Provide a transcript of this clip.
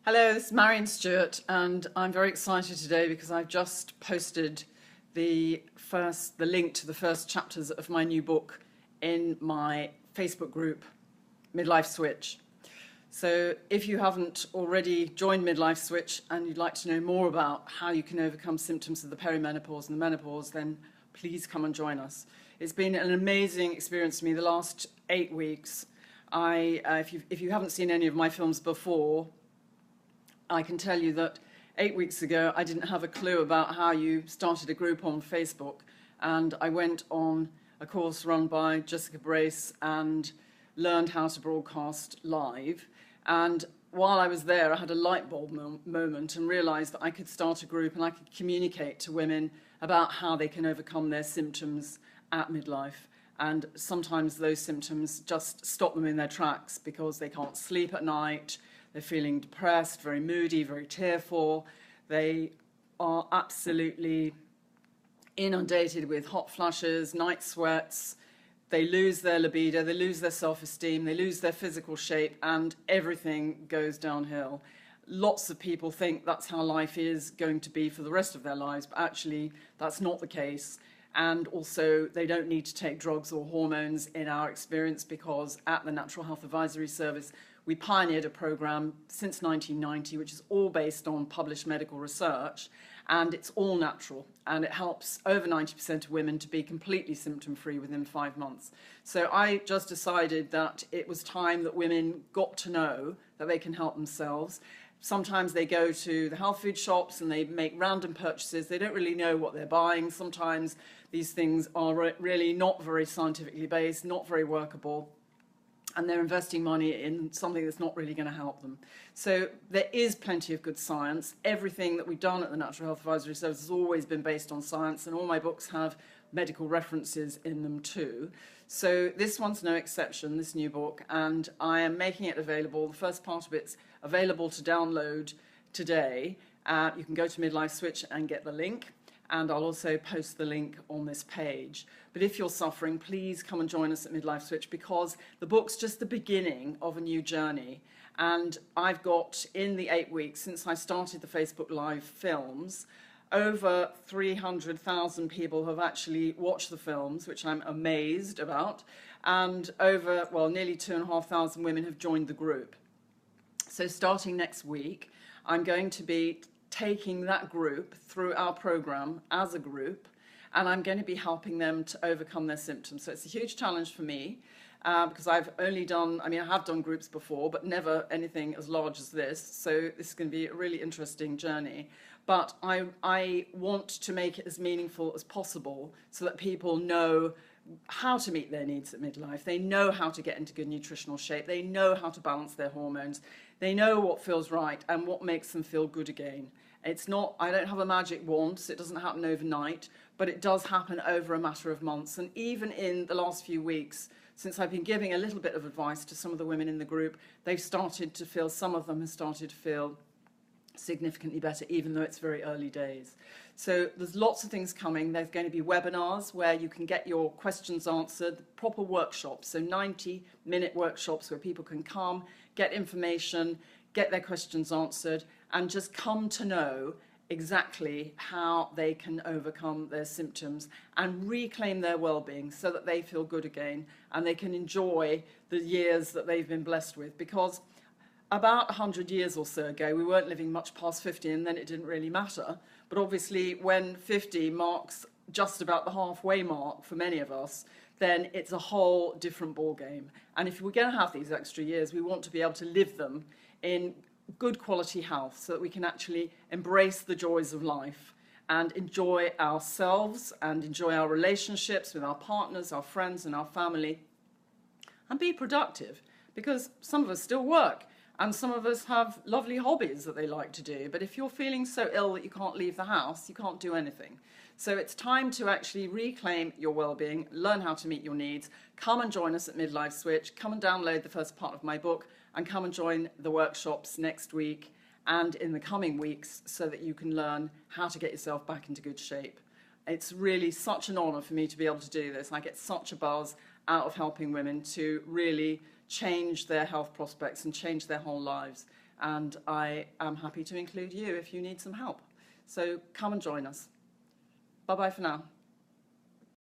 Hello, this is Marion Stewart, and I'm very excited today because I've just posted the link to the first chapters of my new book in my Facebook group, Midlife Switch. So if you haven't already joined Midlife Switch and you'd like to know more about how you can overcome symptoms of the perimenopause and the menopause, then please come and join us. It's been an amazing experience for me the last 8 weeks. If you haven't seen any of my films before, I can tell you that 8 weeks ago, I didn't have a clue about how you started a group on Facebook. And I went on a course run by Jessica Brace and learned how to broadcast live. And while I was there, I had a light bulb moment and realized that I could start a group and I could communicate to women about how they can overcome their symptoms at midlife. And sometimes those symptoms just stop them in their tracks because they can't sleep at night. They're feeling depressed, very moody, very tearful. They are absolutely inundated with hot flushes, night sweats. They lose their libido, they lose their self-esteem, they lose their physical shape, and everything goes downhill. Lots of people think that's how life is going to be for the rest of their lives, but actually that's not the case. And also, they don't need to take drugs or hormones in our experience, because at the Natural Health Advisory Service, we pioneered a program since 1990, which is all based on published medical research, and it's all natural, and it helps over 90% of women to be completely symptom-free within 5 months. So I just decided that it was time that women got to know that they can help themselves. Sometimes they go to the health food shops and they make random purchases. They don't really know what they're buying. Sometimes these things are really not very scientifically based, not very workable, and they're investing money in something that's not really going to help them. So there is plenty of good science. Everything that we've done at the Natural Health Advisory Service has always been based on science, and all my books have medical references in them too. So this one's no exception, this new book, and I am making it available. The first part of it's available to download today. You can go to Midlife Switch and get the link, and I'll also post the link on this page. But if you're suffering, please come and join us at Midlife Switch, because the book's just the beginning of a new journey. And I've got, in the 8 weeks since I started the Facebook Live films, over 300,000 people have actually watched the films, which I'm amazed about, and nearly 2,500 women have joined the group. So starting next week, I'm going to be taking that group through our program as a group, and I'm going to be helping them to overcome their symptoms. So it's a huge challenge for me, because I have done groups before, but never anything as large as this. So this is going to be a really interesting journey. But I want to make it as meaningful as possible so that people know how to meet their needs at midlife. They know how to get into good nutritional shape. They know how to balance their hormones. They know what feels right and what makes them feel good again. I don't have a magic wand, so it doesn't happen overnight, but it does happen over a matter of months. And even in the last few weeks, since I've been giving a little bit of advice to some of the women in the group, some of them have started to feel significantly better, even though it's very early days. So there's lots of things coming. There's going to be webinars where you can get your questions answered, proper workshops, so 90-minute workshops where people can come, get information, get their questions answered, and just come to know exactly how they can overcome their symptoms and reclaim their well-being so that they feel good again and they can enjoy the years that they've been blessed with. Because about 100 years or so ago, we weren't living much past 50, and then it didn't really matter. But obviously, when 50 marks just about the halfway mark for many of us, then it's a whole different ballgame. And if we're going to have these extra years, we want to be able to live them in good quality health so that we can actually embrace the joys of life and enjoy ourselves and enjoy our relationships with our partners, our friends, and our family, and be productive, because some of us still work. And some of us have lovely hobbies that they like to do. But if you're feeling so ill that you can't leave the house, you can't do anything. So it's time to actually reclaim your well-being, learn how to meet your needs. Come and join us at Midlife Switch. Come and download the first part of my book, and come and join the workshops next week and in the coming weeks so that you can learn how to get yourself back into good shape. It's really such an honor for me to be able to do this. I get such a buzz out of helping women to really change their health prospects and change their whole lives. and I am happy to include you if you need some help. So come and join us. Bye-bye for now.